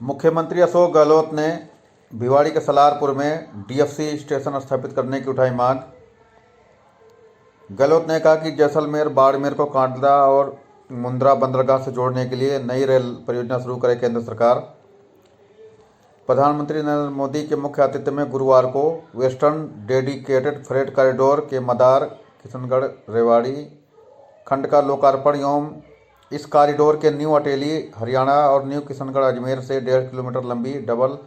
मुख्यमंत्री अशोक गहलोत ने भिवाड़ी के सलारपुर में डीएफसी स्टेशन स्थापित करने की उठाई मांग। गहलोत ने कहा कि जैसलमेर बाड़मेर को कांडला और मुंद्रा बंदरगाह से जोड़ने के लिए नई रेल परियोजना शुरू करे केंद्र सरकार। प्रधानमंत्री नरेंद्र मोदी के मुख्य आतिथ्य में गुरुवार को वेस्टर्न डेडिकेटेड फ्रेट कॉरिडोर के मदार किशनगढ़ रेवाड़ी खंड का लोकार्पण एवं इस कॉरिडोर के न्यू अटेली हरियाणा और न्यू किशनगढ़ अजमेर से 1.5 किलोमीटर लंबी डबल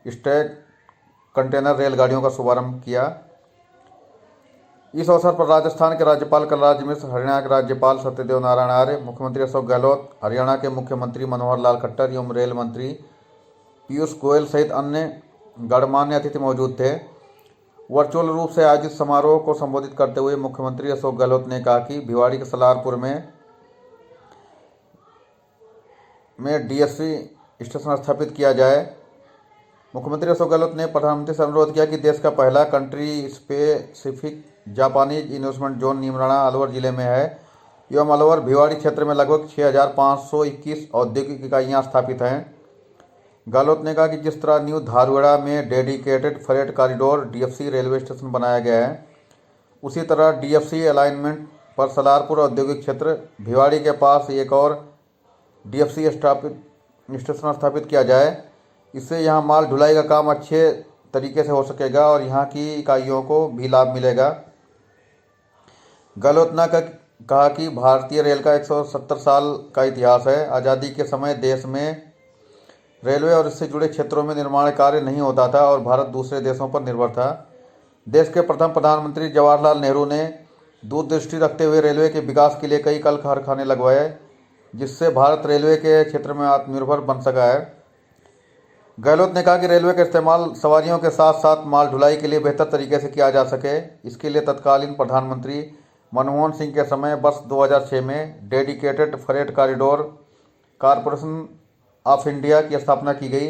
स्टैक कंटेनर रेलगाड़ियों का शुभारंभ किया। इस अवसर पर राजस्थान के राज्यपाल कलराज मिश्र, हरियाणा के राज्यपाल सत्यदेव नारायण आर्य, मुख्यमंत्री अशोक गहलोत, हरियाणा के मुख्यमंत्री मनोहर लाल खट्टर एवं रेल मंत्री पीयूष गोयल सहित अन्य गणमान्य अतिथि मौजूद थे। वर्चुअल रूप से आयोजित समारोह को संबोधित करते हुए मुख्यमंत्री अशोक गहलोत ने कहा कि भिवाड़ी के सलारपुर में डीएससी स्टेशन स्थापित किया जाए। मुख्यमंत्री अशोक गहलोत ने प्रधानमंत्री से अनुरोध किया कि देश का पहला country specific Japanese investment zone Neemrana Alwar जिले में है एवं अलवर भिवाड़ी क्षेत्र में लगभग 6,521 औद्योगिक इकाइयाँ स्थापित हैं। गहलोत ने कहा कि जिस तरह न्यू धारवाड़ा में dedicated freight corridor DFC railway station बनाया गया है, उसी तरह डीएफसी अलाइनमेंट पर सलारपुर औद्योगिक क्षेत्र भिवाड़ी के पास एक और डीएफसी स्टेशन स्थापित किया जाए। इससे यहाँ माल ढुलाई का काम अच्छे तरीके से हो सकेगा और यहाँ की इकाइयों को भी लाभ मिलेगा। गहलोत ने कहा कि भारतीय रेल का 170 साल का इतिहास है। आज़ादी के समय देश में रेलवे और इससे जुड़े क्षेत्रों में निर्माण कार्य नहीं होता था और भारत दूसरे देशों पर निर्भर था। देश के प्रथम प्रधानमंत्री जवाहरलाल नेहरू ने दूरदृष्टि रखते हुए रेलवे के विकास के लिए कई कल कारखाने लगवाए, जिससे भारत रेलवे के क्षेत्र में आत्मनिर्भर बन सका है। गहलोत ने कहा कि रेलवे का इस्तेमाल सवारियों के साथ साथ माल ढुलाई के लिए बेहतर तरीके से किया जा सके। इसके लिए तत्कालीन प्रधानमंत्री मनमोहन सिंह के समय वर्ष 2006 में dedicated freight corridor corporation of India की स्थापना की गई।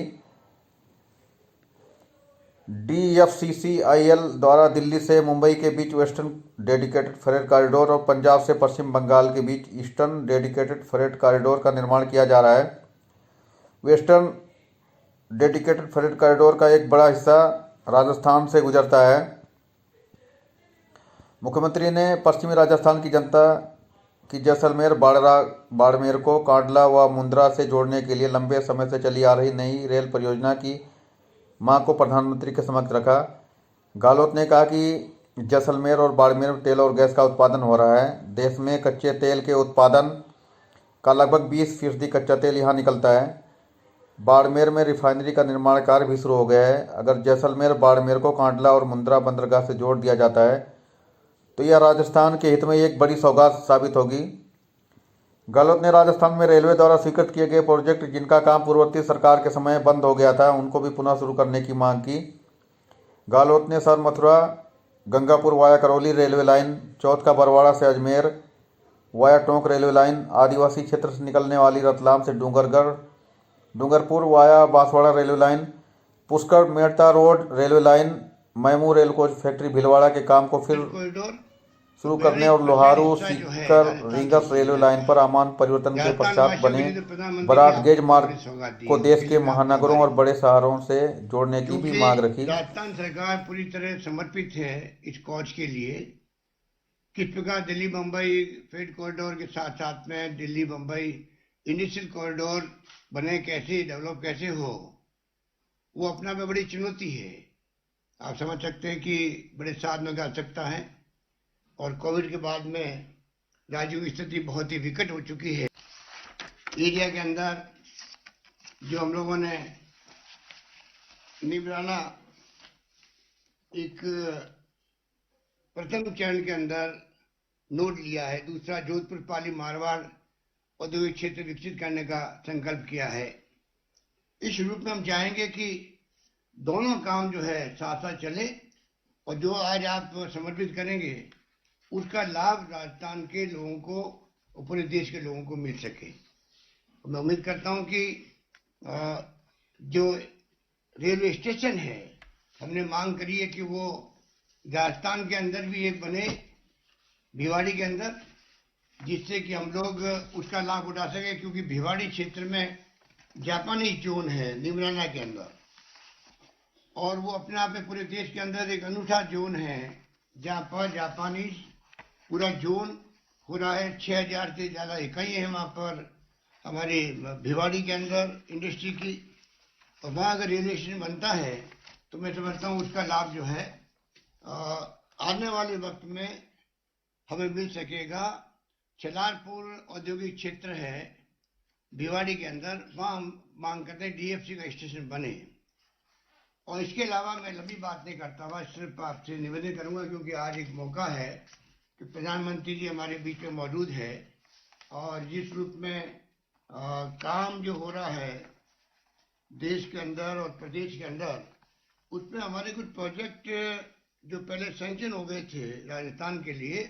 DFCCIL द्वारा दिल्ली से मुंबई के बीच वेस्टर्न डेडिकेटेड फ्रेट कॉरिडोर और पंजाब से पश्चिम बंगाल के बीच ईस्टर्न डेडिकेटेड फ्रेट कॉरिडोर का निर्माण किया जा रहा है। वेस्टर्न डेडिकेटेड फ्रेट कॉरिडोर का एक बड़ा हिस्सा राजस्थान से गुजरता है। मुख्यमंत्री ने पश्चिमी राजस्थान की जनता की जैसलमेर बाड़मेर को कांडला व मुंद्रा से जोड़ने के लिए लंबे समय से चली आ रही नई रेल परियोजना की मांग को प्रधानमंत्री के समक्ष रखा। गहलोत ने कहा कि जैसलमेर और बाड़मेर में तेल और गैस का उत्पादन हो रहा है। देश में कच्चे तेल के उत्पादन का लगभग 20% कच्चा तेल यहाँ निकलता है। बाड़मेर में रिफाइनरी का निर्माण कार्य भी शुरू हो गया है। अगर जैसलमेर बाड़मेर को कांडला और मुंद्रा बंदरगाह से जोड़ दिया जाता है तो यह राजस्थान के हित में एक बड़ी सौगात साबित होगी। गहलोत ने राजस्थान में रेलवे द्वारा स्वीकृत किए गए प्रोजेक्ट जिनका काम पूर्ववर्ती सरकार के समय बंद हो गया था, उनको भी पुनः शुरू करने की मांग की। गहलोत ने sir Mathura Gangapur via Karauli railway line, Chauth ka Barwara से Ajmer via Tonk railway line, आदिवासी क्षेत्र से निकलने वाली रतलाम से Dungarpur via Banswara railway line, Pushkar Merta road railway line, MEMU rail coach factory Bhilwara के काम को फिर शुरू करने और लोहारू सीकर रीगस रेलवे लाइन पर आमान परिवर्तन के पश्चात बने ब्रॉड गेज मार्ग को देश के महानगरों और बड़े शहरों से जोड़ने की भी मांग रखी। राजस्थान सरकार पूरी तरह समर्पित है इस कॉज के लिए। किस प्रकार दिल्ली मुंबई फ्रेट कॉरिडोर के साथ साथ में दिल्ली मुंबई इनिशियल कॉरिडोर बने, कैसे डेवलप कैसे हो, वो अपना में बड़ी चुनौती है। आप समझ सकते हैं कि बड़े साधनों की आवश्यकता है और कोविड के बाद में राज्यों की स्थिति बहुत ही विकट हो चुकी है। एरिया के अंदर जो हम लोगों ने नीमराना एक प्रथम चरण के अंदर नोट लिया है, दूसरा जोधपुर पाली मारवाड़ औद्योगिक क्षेत्र विकसित करने का संकल्प किया है। इस रूप में हम चाहेंगे कि दोनों काम जो है साथ साथ चले और जो आज आप समर्पित करेंगे उसका लाभ राजस्थान के लोगों को और पूरे देश के लोगों को मिल सके। मैं उम्मीद करता हूं कि जो रेलवे स्टेशन है, हमने मांग करी है कि वो राजस्थान के अंदर भी एक बने, भिवाड़ी के अंदर, जिससे कि हम लोग उसका लाभ उठा सकें, क्योंकि भिवाड़ी क्षेत्र में जापानी जोन है निमराना के अंदर, और वो अपने आप में पूरे देश के अंदर एक अनूठा जोन है जहाँ पर जापानीज पूरा जोन हो रहा है। 6,000 से ज़्यादा इकाई है वहाँ पर हमारे भिवाड़ी के अंदर इंडस्ट्री की। और वहाँ अगर रेलवे स्टेशन बनता है तो मैं समझता हूँ उसका लाभ जो है आने वाले वक्त में हमें मिल सकेगा। छलारपुर औद्योगिक क्षेत्र है भिवाड़ी के अंदर, वहाँ हम मांग करते हैं डीएफसी का स्टेशन बने। और इसके अलावा मैं लंबी बात नहीं करता हुआ सिर्फ आपसे निवेदन करूंगा, क्योंकि आज एक मौका है कि प्रधानमंत्री जी हमारे बीच में मौजूद है, और जिस रूप में काम जो हो रहा है देश के अंदर और प्रदेश के अंदर, उसमें हमारे कुछ प्रोजेक्ट जो पहले सैंक्शन हो गए थे राजस्थान के लिए,